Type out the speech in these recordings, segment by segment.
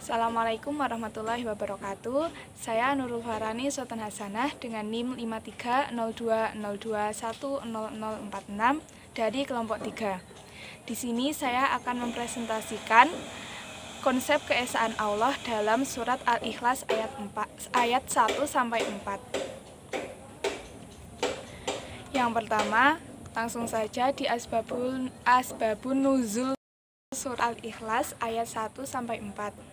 Assalamualaikum warahmatullahi wabarakatuh. Saya Nurul Farani Sultan Hasanah dengan NIM 530202100046 dari kelompok 3. Di sini saya akan mempresentasikan konsep keesaan Allah dalam surat Al-Ikhlas ayat 1 sampai 4. Yang pertama, langsung saja di asbabun nuzul surat Al-Ikhlas ayat 1 sampai 4.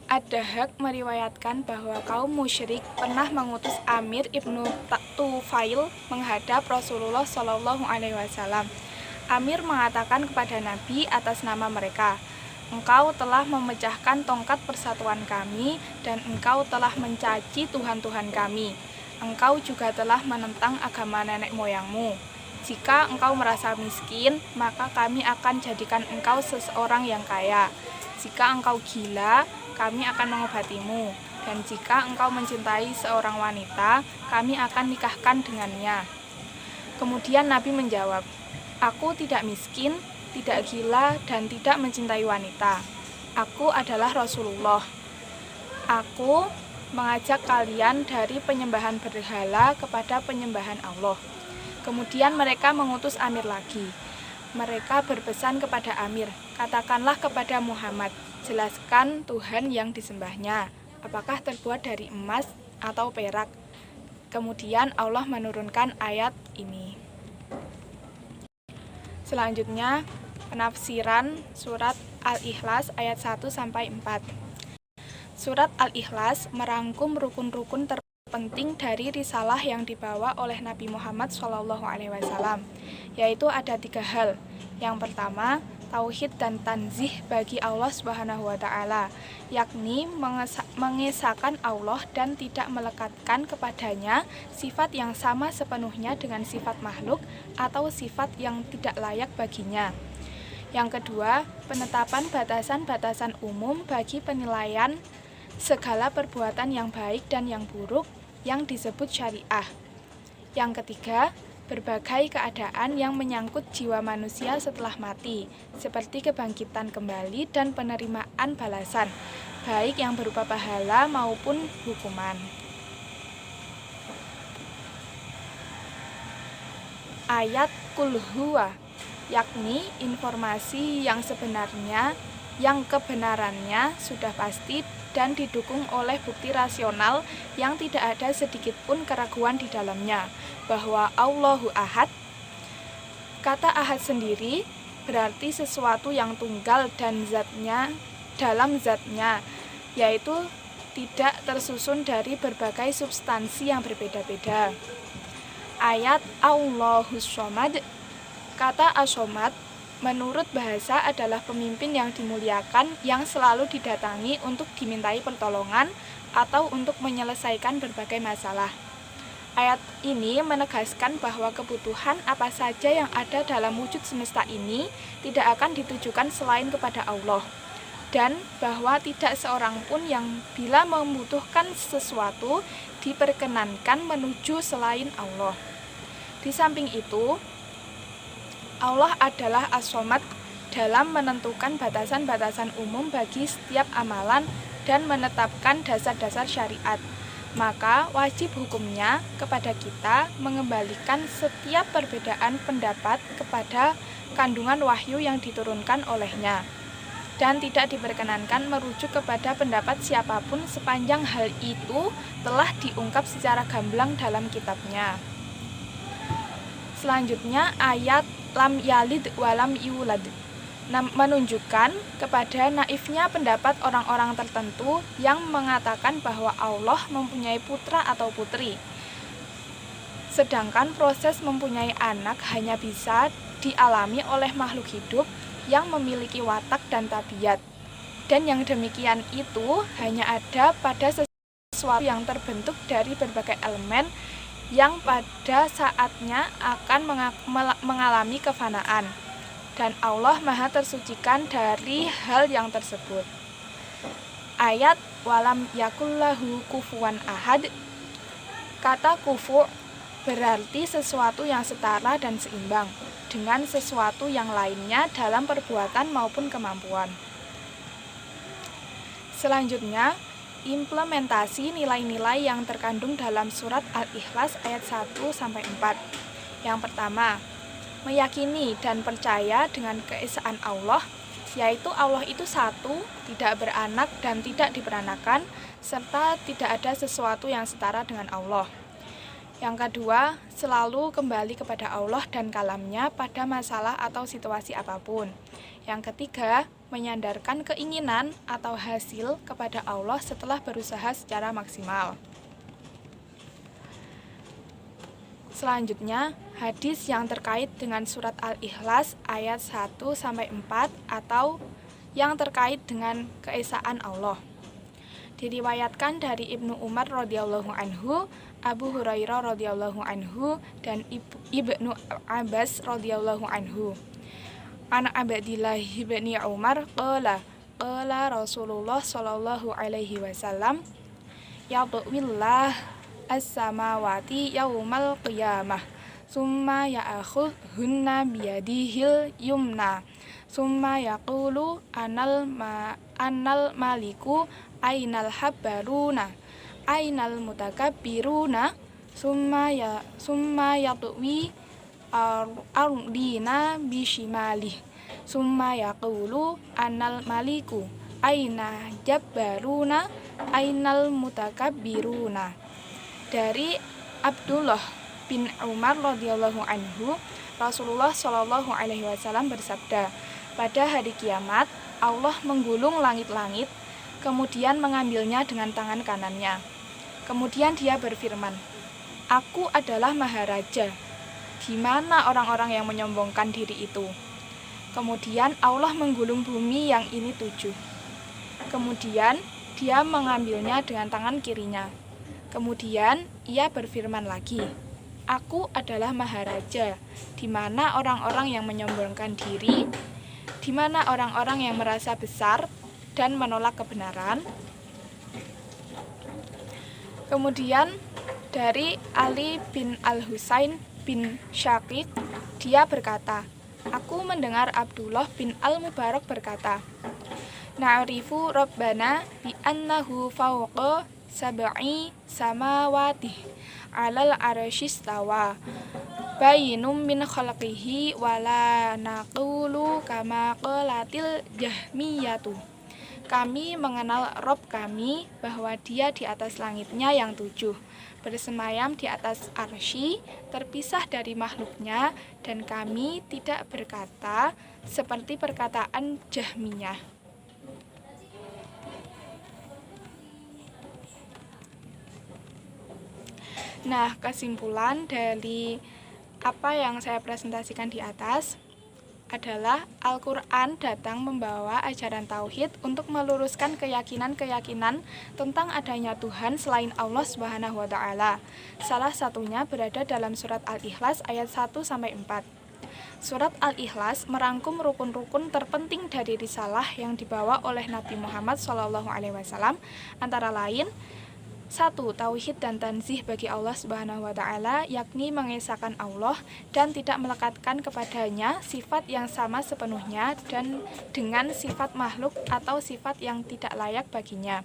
Ad-Dahhak meriwayatkan bahwa kaum musyrik pernah mengutus Amir ibnu Tufail menghadap Rasulullah Shallallahu Alaihi Wasallam. Amir mengatakan kepada Nabi atas nama mereka, "Engkau telah memecahkan tongkat persatuan kami dan engkau telah mencaci Tuhan-Tuhan kami. Engkau juga telah menentang agama nenek moyangmu. Jika engkau merasa miskin, maka kami akan jadikan engkau seseorang yang kaya. Jika engkau gila, kami akan mengobatimu. Dan jika engkau mencintai seorang wanita, kami akan nikahkan dengannya." Kemudian Nabi menjawab, "Aku tidak miskin, tidak gila, dan tidak mencintai wanita. Aku adalah Rasulullah. Aku mengajak kalian dari penyembahan berhala kepada penyembahan Allah." Kemudian mereka mengutus Amir lagi. Mereka berpesan kepada Amir, "Katakanlah kepada Muhammad, jelaskan Tuhan yang disembahnya, apakah terbuat dari emas atau perak?" Kemudian Allah menurunkan ayat ini. Selanjutnya, penafsiran surat Al-Ikhlas ayat 1 sampai 4. Surat Al-Ikhlas merangkum rukun-rukun terpenting dari risalah yang dibawa oleh Nabi Muhammad SAW, yaitu ada 3 hal. Yang pertama, tauhid dan tanzih bagi Allah Subhanahu wa Ta'ala, yakni mengesahkan Allah dan tidak melekatkan kepadanya sifat yang sama sepenuhnya dengan sifat makhluk atau sifat yang tidak layak baginya. Yang kedua, penetapan batasan-batasan umum bagi penilaian segala perbuatan yang baik dan yang buruk yang disebut syariah. Yang ketiga, berbagai keadaan yang menyangkut jiwa manusia setelah mati, seperti kebangkitan kembali dan penerimaan balasan, baik yang berupa pahala maupun hukuman. Ayat Qul Huwa, yakni informasi yang sebenarnya, yang kebenarannya sudah pasti dan didukung oleh bukti rasional yang tidak ada sedikit pun keraguan di dalamnya, bahwa Allahu Ahad. Kata ahad sendiri berarti sesuatu yang tunggal dan zatnya dalam zatnya, yaitu tidak tersusun dari berbagai substansi yang berbeda-beda. Ayat Allahus Shomad, kata as-somad menurut bahasa adalah pemimpin yang dimuliakan yang selalu didatangi untuk dimintai pertolongan atau untuk menyelesaikan berbagai masalah. Ayat ini menegaskan bahwa kebutuhan apa saja yang ada dalam wujud semesta ini tidak akan ditujukan selain kepada Allah, dan bahwa tidak seorang pun yang bila membutuhkan sesuatu diperkenankan menuju selain Allah. Di samping itu, Allah adalah as-somad dalam menentukan batasan-batasan umum bagi setiap amalan dan menetapkan dasar-dasar syariat. Maka wajib hukumnya kepada kita mengembalikan setiap perbedaan pendapat kepada kandungan wahyu yang diturunkan olehnya, dan tidak diperkenankan merujuk kepada pendapat siapapun sepanjang hal itu telah diungkap secara gamblang dalam kitabnya. Selanjutnya ayat lam yalid walam yulad menunjukkan kepada naifnya pendapat orang-orang tertentu yang mengatakan bahwa Allah mempunyai putra atau putri, sedangkan proses mempunyai anak hanya bisa dialami oleh makhluk hidup yang memiliki watak dan tabiat, dan yang demikian itu hanya ada pada sesuatu yang terbentuk dari berbagai elemen yang pada saatnya akan mengalami kefanaan, dan Allah Maha tersucikan dari hal yang tersebut. Ayat walam yakullahu kufuwan ahad, kata kufu berarti sesuatu yang setara dan seimbang dengan sesuatu yang lainnya dalam perbuatan maupun kemampuan. Selanjutnya, implementasi nilai-nilai yang terkandung dalam surat Al-Ikhlas ayat 1-4. Yang pertama, meyakini dan percaya dengan keesaan Allah, yaitu Allah itu satu, tidak beranak dan tidak diperanakan, serta tidak ada sesuatu yang setara dengan Allah. Yang kedua, selalu kembali kepada Allah dan kalamnya pada masalah atau situasi apapun. Yang ketiga, menyandarkan keinginan atau hasil kepada Allah setelah berusaha secara maksimal. Selanjutnya, hadis yang terkait dengan surat Al-Ikhlas ayat 1-4 atau yang terkait dengan keesaan Allah. Diriwayatkan dari Ibnu Umar radhiyallahu anhu, Abu Hurairah radhiyallahu anhu, dan Ibnu Abbas radhiyallahu anhu. An Abdillah bin Umar qala Rasulullah sallallahu alaihi wasallam yadwillah as-samawati yaumal qiyamah summa ya'khudhunna biyadihil yumna summa yaqulu anal maliku ainal habbaruna ainal mutakabbiruna summa yatwi ardina bishimalih summa yaqulu anal maliku aina jabbaruna ainal mutakabbiruna. Dari Abdullah bin Umar radhiyallahu anhu, Rasulullah shallallahu alaihi wasallam bersabda, pada hari kiamat Allah menggulung langit-langit, kemudian mengambilnya dengan tangan kanannya. Kemudian dia berfirman, "Aku adalah Maharaja. Di mana orang-orang yang menyombongkan diri itu?" Kemudian Allah menggulung bumi yang ini 7. Kemudian dia mengambilnya dengan tangan kirinya. Kemudian ia berfirman lagi, "Aku adalah Maharaja. Di mana orang-orang yang menyombongkan diri? Di mana orang-orang yang merasa besar dan menolak kebenaran?" Kemudian dari Ali bin Al-Husain bin Syaqiq, dia berkata, "Aku mendengar Abdullah bin Al-Mubarak berkata, Na'rifu Rabbana bi annahu fawqa sab'i samawati 'alal arsyistawa bayinum min khalqihi wala naqulu kama qalatil jahmiyatu." Kami mengenal Rob kami bahwa dia di atas langitnya yang 7, bersemayam di atas arsy, terpisah dari makhluknya, dan kami tidak berkata seperti perkataan Jahmiyah. Nah, kesimpulan dari apa yang saya presentasikan di atas adalah Al-Quran datang membawa ajaran tauhid untuk meluruskan keyakinan-keyakinan tentang adanya Tuhan selain Allah Subhanahu wa Ta'ala. Salah satunya berada dalam surat Al-Ikhlas ayat 1-4. Surat Al-Ikhlas merangkum rukun-rukun terpenting dari risalah yang dibawa oleh Nabi Muhammad SAW, antara lain 1. Tauhid dan tanzih bagi Allah Subhanahu wa Ta'ala, yakni mengesahkan Allah dan tidak melekatkan kepadanya sifat yang sama sepenuhnya dan dengan sifat makhluk atau sifat yang tidak layak baginya.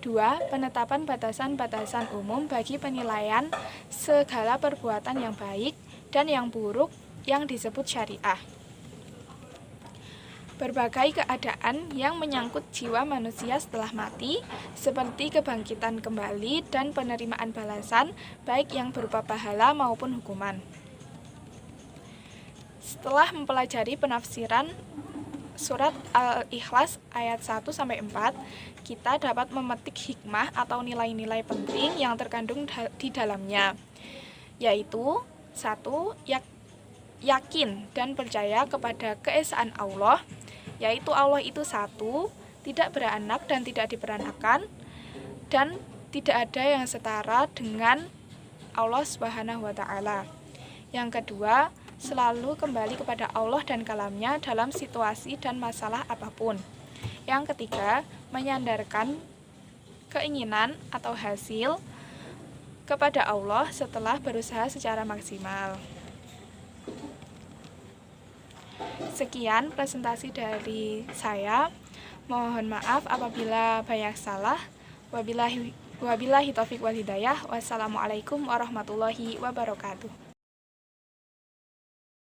2. Penetapan batasan-batasan umum bagi penilaian segala perbuatan yang baik dan yang buruk yang disebut syariah. Berbagai keadaan yang menyangkut jiwa manusia setelah mati, seperti kebangkitan kembali dan penerimaan balasan, baik yang berupa pahala maupun hukuman. Setelah mempelajari penafsiran surat Al-Ikhlas ayat 1-4, kita dapat memetik hikmah atau nilai-nilai penting yang terkandung di dalamnya, yaitu 1. Yakin dan percaya kepada keesaan Allah, yaitu Allah itu satu, tidak beranak dan tidak diperanakan, dan tidak ada yang setara dengan Allah Subhanahu wa Ta'ala. Yang kedua, selalu kembali kepada Allah dan kalamnya dalam situasi dan masalah apapun. Yang ketiga, menyandarkan keinginan atau hasil kepada Allah setelah berusaha secara maksimal. Sekian presentasi dari saya. Mohon maaf apabila banyak salah. Wabillahi taufiq wal hidayah. Wassalamualaikum warahmatullahi wabarakatuh.